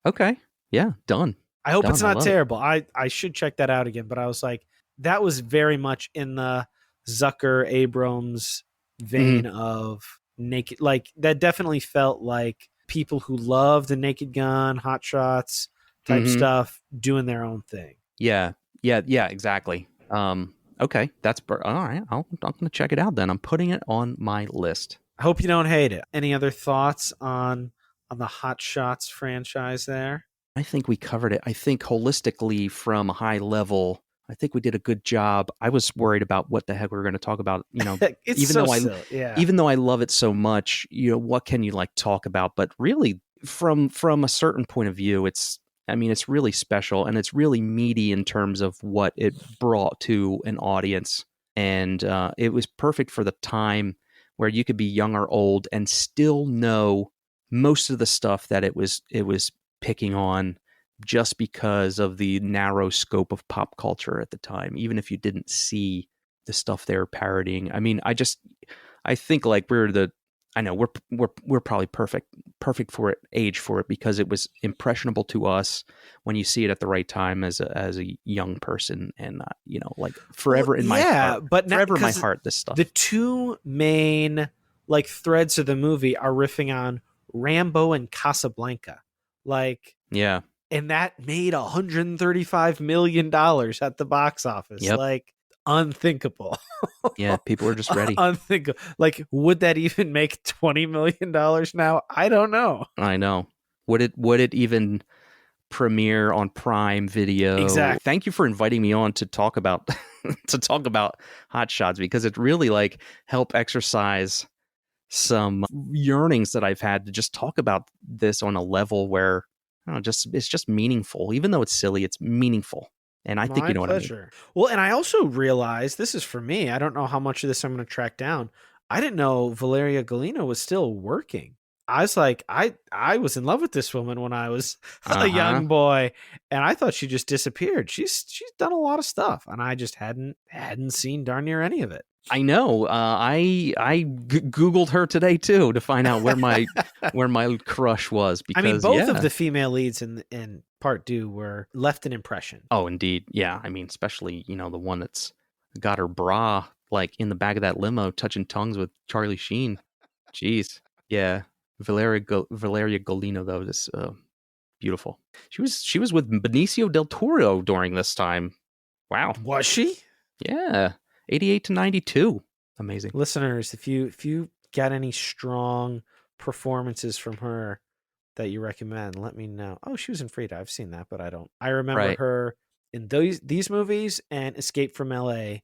Okay. Yeah, done. I hope it's not terrible. I should check that out again, but I was like, that was very much in the Zucker Abrams vein of Naked. Like that definitely felt like people who love the Naked Gun, Hot Shots type stuff doing their own thing. Yeah, exactly. Okay, that's all right. I'm going to check it out then. I'm putting it on my list. I hope you don't hate it. Any other thoughts on the Hot Shots franchise there? I think we covered it. I think holistically from a high level, I think we did a good job. I was worried about what the heck we were going to talk about, even though I love it so much, what can you like talk about? But really from a certain point of view, it's really special and it's really meaty in terms of what it brought to an audience. And it was perfect for the time where you could be young or old and still know most of the stuff that it was picking on, just because of the narrow scope of pop culture at the time, even if you didn't see the stuff they were parodying. I mean, I think like we're the I know we're probably perfect for it, age for it, because it was impressionable to us when you see it at the right time as a young person, and like forever in my heart. But forever in my heart, this stuff. The two main like threads of the movie are riffing on Rambo and Casablanca, like yeah, and that made $135 million at the box office. Yep. Like unthinkable. Yeah, people are just ready. Unthinkable. Like, would that even make $20 million now? I don't know. I know. Would it even premiere on Prime Video? Exactly. Thank you for inviting me on to talk about Hot Shots, because it really like help exercise some yearnings that I've had to just talk about this on a level where I don't know, it's just meaningful. Even though it's silly, it's meaningful. And I think you know what I mean. Well, and I also realized, this is for me, I don't know how much of this I'm going to track down. I didn't know Valeria Golino was still working. I was like, I was in love with this woman when I was a young boy, and I thought she just disappeared. She's done a lot of stuff, and I just hadn't seen darn near any of it. I know. I Googled her today too to find out where my crush was. Because I mean, both of the female leads in Part Deux were left an impression. Oh, indeed, yeah. I mean, especially the one that's got her bra like in the back of that limo, touching tongues with Charlie Sheen. Jeez, yeah. Valeria Golino though is beautiful. She was with Benicio del Toro during this time. Wow, was she? Yeah. 88 to 92. Amazing. Listeners, if you got any strong performances from her that you recommend, let me know. Oh, she was in Frida. I've seen that, but I don't. I remember her in these movies and Escape from LA,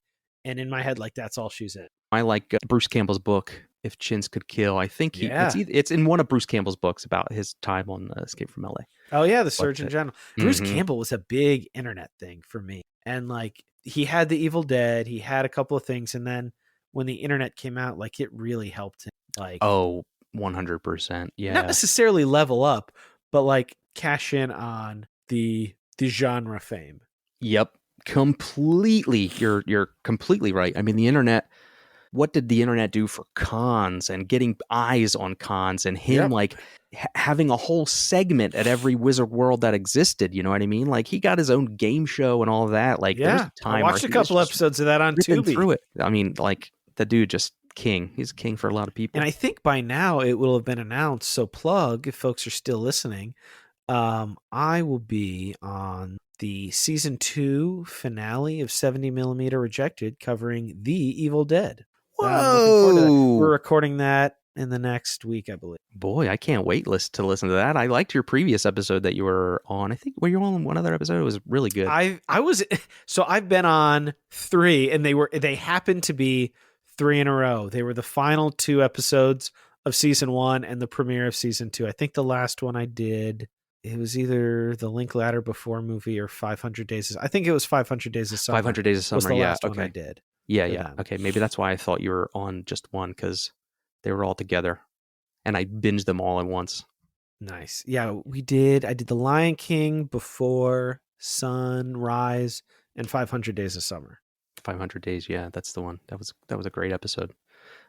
and in my head, like, that's all she's in. I like Bruce Campbell's book, If Chins Could Kill. I think it's in one of Bruce Campbell's books about his time on Escape from LA. Oh yeah, the Surgeon General. Bruce Campbell was a big internet thing for me, and like, he had The Evil Dead, he had a couple of things, and then when the internet came out, like, it really helped him. Like, 100%. Yeah. Not necessarily level up, but like cash in on the genre fame. Yep. Completely. You're completely right. I mean, the internet, what did the internet do for cons and getting eyes on cons, and him like having a whole segment at every Wizard World that existed? You know what I mean? Like, he got his own game show and all of that. Like, there's a time I watched a couple episodes of that on Tubi. Through it. I mean, like, the dude just king. He's a king for a lot of people. And I think by now it will have been announced. So plug, if folks are still listening, I will be on the season 2 finale of 70mm Rejected, covering The Evil Dead. Whoa! We're recording that in the next week, I believe. Boy, I can't wait to listen to that. I liked your previous episode that you were on. I think were you on one other episode? It was really good. I've been on 3, and they happened to be 3 in a row. They were the final 2 episodes of season 1 and the premiere of season 2. I think the last one I did, it was either the Linklater Before movie or 500 Days. I think it was 500 Days of Summer. 500 Days of Summer. Was the last one I did. Yeah. Okay, maybe that's why I thought you were on just one, because they were all together, and I binged them all at once. Nice. Yeah, we did. I did The Lion King, Before, Sunrise, and 500 Days of Summer. 500 Days. Yeah, that's the one. That was a great episode.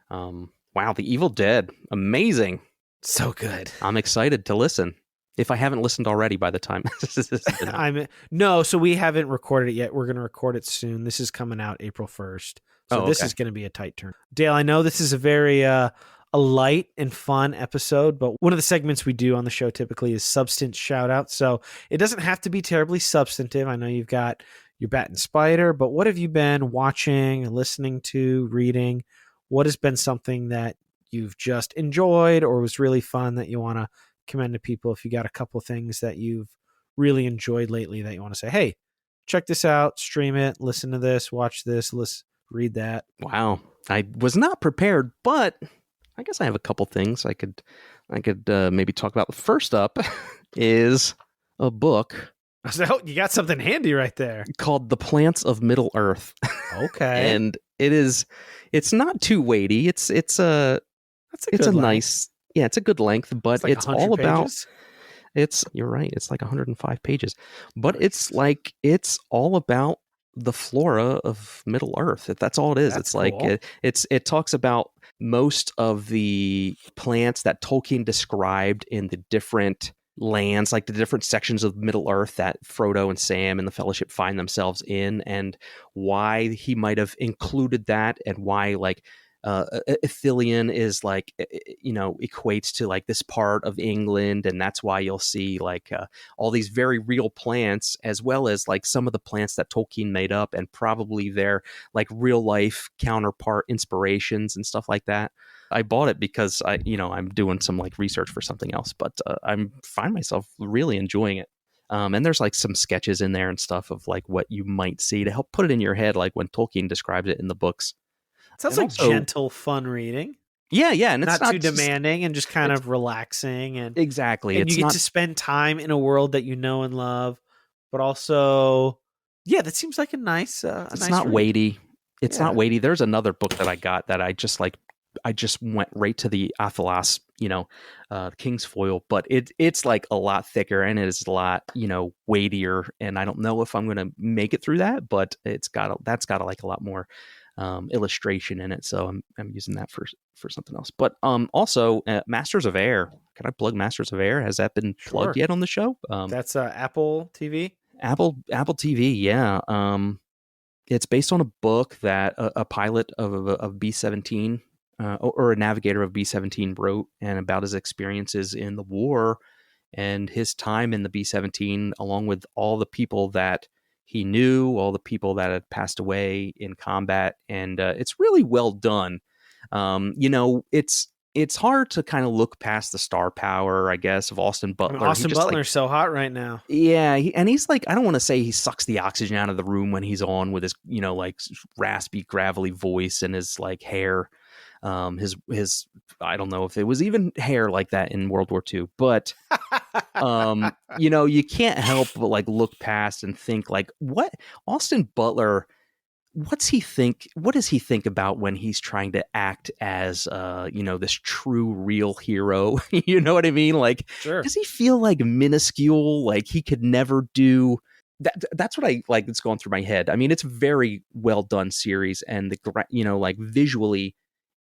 Wow, The Evil Dead. Amazing. So good. I'm excited to listen. If I haven't listened already by the time so we haven't recorded it yet. We're going to record it soon. This is coming out April 1st. So this is going to be a tight turn. Dale, I know this is a very a light and fun episode, but one of the segments we do on the show typically is substance shout-out. So it doesn't have to be terribly substantive. I know you've got your Bat and Spider, but what have you been watching, listening to, reading? What has been something that you've just enjoyed or was really fun that you want to commend to people? If you got a couple things that you've really enjoyed lately that you want to say, hey, check this out, stream it, listen to this, watch this, read that. Wow. I was not prepared, but I guess I have a couple things I could maybe talk about. First up is a book. So you got something handy right there. Called The Plants of Middle Earth. Okay. And it's not too weighty. It's a nice, it's a good length, but it's all about you're right. It's like 105 pages, but it's all about the flora of Middle Earth. That's all it is. That's it's like cool. it talks about most of the plants that Tolkien described in the different lands, like the different sections of Middle Earth that Frodo and Sam and the Fellowship find themselves in, and why he might have included that, and why like Ithilien is like, equates to like this part of England, and that's why you'll see like all these very real plants, as well as like some of the plants that Tolkien made up, and probably their like real life counterpart inspirations and stuff like that. I bought it because I'm doing some like research for something else, but I find myself really enjoying it. And there's like some sketches in there and stuff of like what you might see to help put it in your head, like when Tolkien describes it in the books. Sounds And like also- gentle, fun reading. Yeah, and it's Not too just- demanding, and just kind of relaxing, and Exactly. and you get to spend time in a world that you know and love, but also, yeah, that seems like a nice. It's nice not read. weighty. It's Yeah. not weighty. There's another book that I got that I just went right to the Athelas, King's Foil, but it's like a lot thicker, and it is a lot, weightier. And I don't know if I'm going to make it through that, but that's got like a lot more illustration in it. So I'm using that for something else. But also Masters of Air. Can I plug Masters of Air? Has that been plugged Sure. yet on the show? That's Apple TV. Apple TV, yeah. It's based on a book that a pilot of B-17 or a navigator of B-17 wrote, and about his experiences in the war and his time in the B-17, along with all the people that he knew, all the people that had passed away in combat, and it's really well done. It's hard to kind of look past the star power, I guess, of Austin Butler. Austin Butler's so hot right now. Yeah, he's like, I don't want to say he sucks the oxygen out of the room when he's on with his, like raspy, gravelly voice and his like hair. His I don't know if it was even hair like that in World War II, but you can't help but like look past and think like, what Austin Butler, what does he think about when he's trying to act as this true real hero? You know what I mean? Like, Sure. Does he feel like minuscule, like he could never do that? That's what I like that's going through my head. I mean, it's a very well done series, and like visually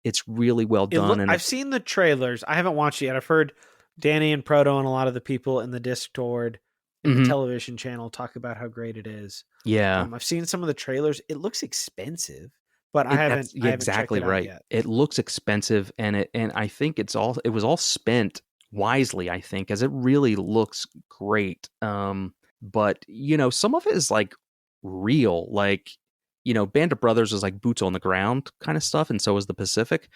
it's really well done. And I've seen the trailers. I haven't watched it yet. I've heard Danny and Proto and a lot of the people in the Discord in the television channel talk about how great it is. Yeah. I've seen some of the trailers. It looks expensive, but I haven't exactly checked it out right. yet. It looks expensive, and I think it was all spent wisely, I think, as it really looks great. But some of it is like real, like Band of Brothers is like boots on the ground kind of stuff, and so is the Pacific.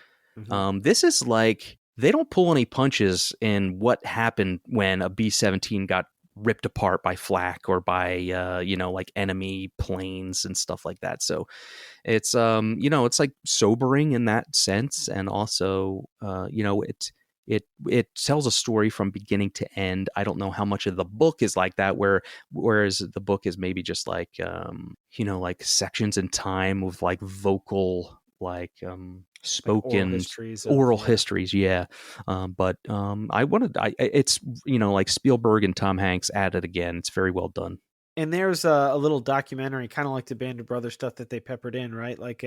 This is like they don't pull any punches in what happened when a B-17 got ripped apart by flak or by like enemy planes and stuff like that. So it's it's like sobering in that sense, and also it tells a story from beginning to end. I don't know how much of the book is like that, whereas the book is maybe just like like sections in time with like vocal like spoken oral histories, yeah. But it's like Spielberg and Tom Hanks at it again. It's very well done. And there's a little documentary, kind of like the Band of Brothers stuff that they peppered in, right? Like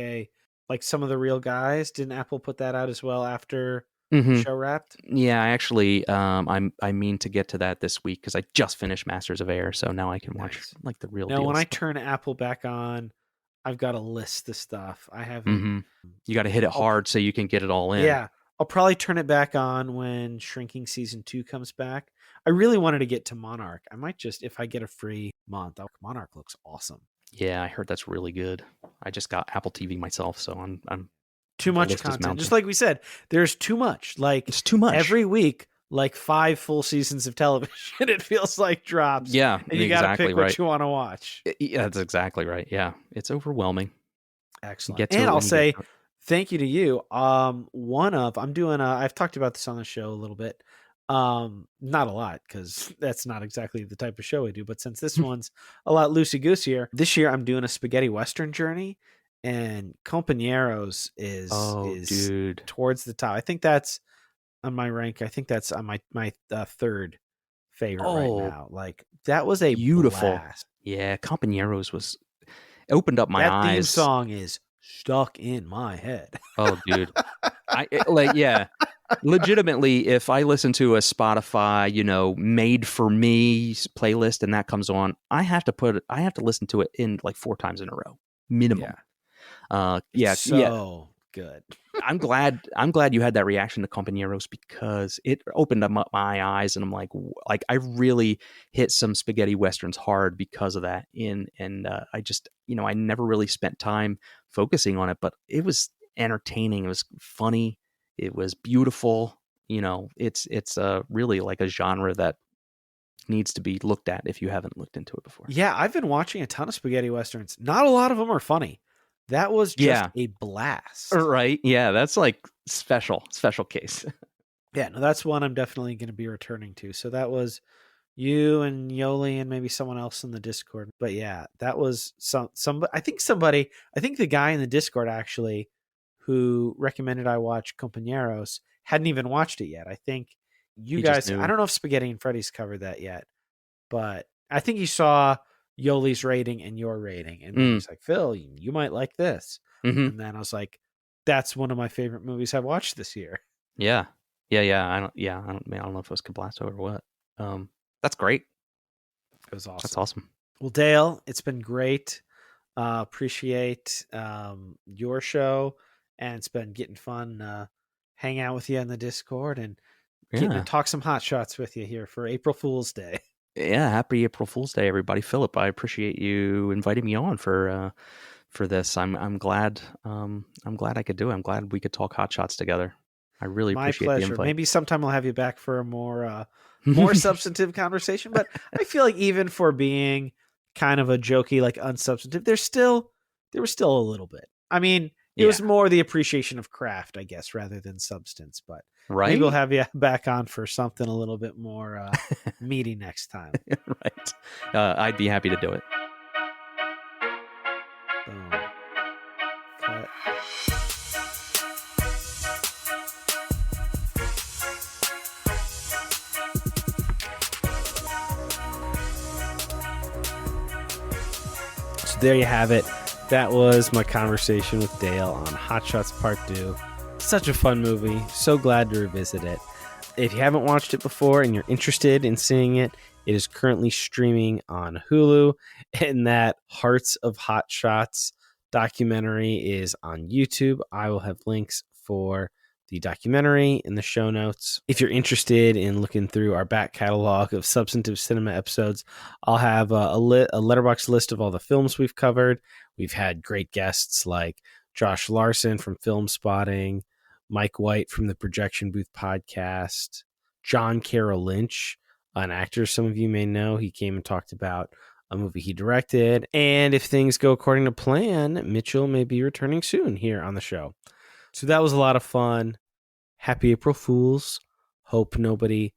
Some of the Real Guys. Didn't Apple put that out as well after the show wrapped? Yeah, I actually I mean to get to that this week because I just finished Masters of Air, so now I can watch like the real. Now, when stuff. I turn Apple back on, I've got to list the stuff. I haven't. You got to hit it hard so you can get it all in. Yeah, I'll probably turn it back on when Shrinking Season 2 comes back. I really wanted to get to Monarch. I might just, if I get a free month. Monarch looks awesome. Yeah, I heard that's really good. I just got Apple TV myself, so I'm too much content. Just like we said, there's too much. Like it's too much every week. Like 5 full seasons of television, it feels like drops. Yeah, and you got to pick what you want to watch. Yeah, that's exactly right. Yeah, it's overwhelming. Excellent. And I'll say thank you to you. I'm doing I've talked about this on the show a little bit. Not a lot, because that's not exactly the type of show we do. But since this one's a lot loosey-goosey, this year I'm doing a spaghetti western journey, and Compañeros is dude, towards the top. I think that's on my rank. I think that's on my third favorite right now. Like that was a beautiful blast. Yeah, Compañeros was opened up my that eyes. theme song is stuck in my head. Oh, dude. Yeah. Legitimately, if I listen to a Spotify, made for me playlist and that comes on, I have to listen to it in like 4 times in a row, minimum. It's so good. I'm glad you had that reaction to Compañeros because it opened up my eyes, and I'm like I really hit some spaghetti westerns hard because of that. I just, I never really spent time focusing on it, but it was entertaining. It was funny. It was beautiful. It's really like a genre that needs to be looked at if you haven't looked into it before. Yeah, I've been watching a ton of spaghetti westerns. Not a lot of them are funny. That was just a blast. Right. Yeah, that's like special case. Yeah, no, that's one I'm definitely going to be returning to. So that was you and Yoli and maybe someone else in the Discord. But yeah, that was I think the guy in the Discord actually who recommended I watch Compañeros hadn't even watched it yet. I think you guys, I don't know if Spaghetti and Freddy's covered that yet, but I think he saw Yoli's rating and your rating. And then he's like, Phil, you might like this. Mm-hmm. And then I was like, that's one of my favorite movies I've watched this year. Yeah. I don't know if it was Cablasso or what. That's great. It was awesome. That's awesome. Well, Dale, it's been great. Appreciate your show, and it's been getting fun hang out with you in the Discord and getting to talk some hot shots with you here for April Fool's Day. Yeah, happy April Fool's Day, everybody. Philip, I appreciate you inviting me on for this. I'm glad I could do it. I'm glad we could talk hot shots together. I really appreciate the invite. Maybe sometime I'll have you back for a more substantive conversation. But I feel like even for being kind of a jokey, like unsubstantive, there was still a little bit. I mean, it was more the appreciation of craft, I guess, rather than substance. But maybe we'll have you back on for something a little bit more meaty next time. Right. I'd be happy to do it. Boom. Cut. So there you have it. That was my conversation with Dale on Hot Shots Part 2. Such a fun movie. So glad to revisit it. If you haven't watched it before and you're interested in seeing it, it is currently streaming on Hulu. And that Hearts of Hot Shots documentary is on YouTube. I will have links for the documentary in the show notes. If you're interested in looking through our back catalog of substantive cinema episodes, I'll have a letterbox list of all the films we've covered. We've had great guests like Josh Larson from Film Spotting, Mike White from the Projection Booth podcast, John Carroll Lynch, an actor some of you may know. He came and talked about a movie he directed. And if things go according to plan, Mitchell may be returning soon here on the show. So that was a lot of fun. Happy April Fools. Hope nobody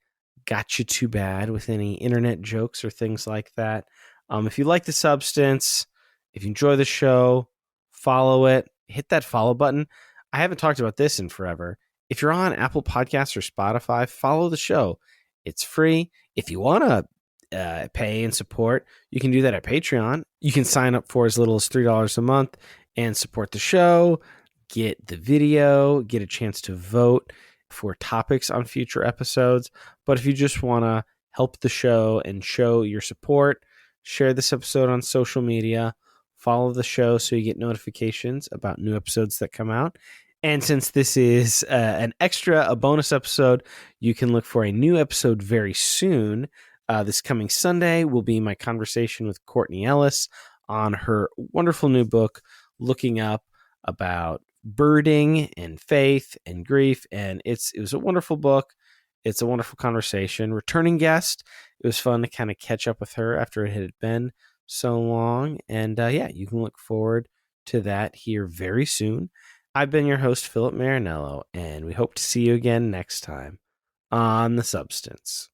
got you too bad with any internet jokes or things like that. If you like the substance, if you enjoy the show, follow it. Hit that follow button. I haven't talked about this in forever. If you're on Apple Podcasts or Spotify, follow the show. It's free. If you want to pay and support, you can do that at Patreon. You can sign up for as little as $3 a month and support the show, get the video, get a chance to vote for topics on future episodes. But if you just want to help the show and show your support, share this episode on social media, follow the show so you get notifications about new episodes that come out. And since this is a bonus episode, you can look for a new episode very soon. This coming Sunday will be my conversation with Courtney Ellis on her wonderful new book, looking up about birding and faith and grief. And it was a wonderful book. It's a wonderful conversation. Returning guest. It was fun to kind of catch up with her after it had been so long. And you can look forward to that here very soon. I've been your host, Philip Marinello, and we hope to see you again next time on The Substance.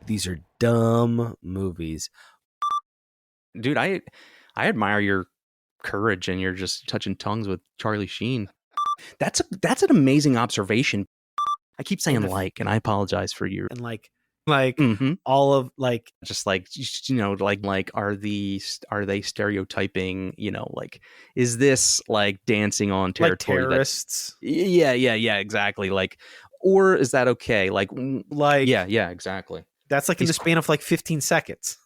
These are dumb movies. Dude, I admire your courage, and you're just touching tongues with Charlie Sheen. That's an amazing observation. I keep saying and I apologize for you. And Like all of like just like like are they stereotyping, like is this like dancing on territory terrorists? Yeah, exactly. Like, or is that okay? Like like yeah, exactly. That's like in the span of like 15 seconds.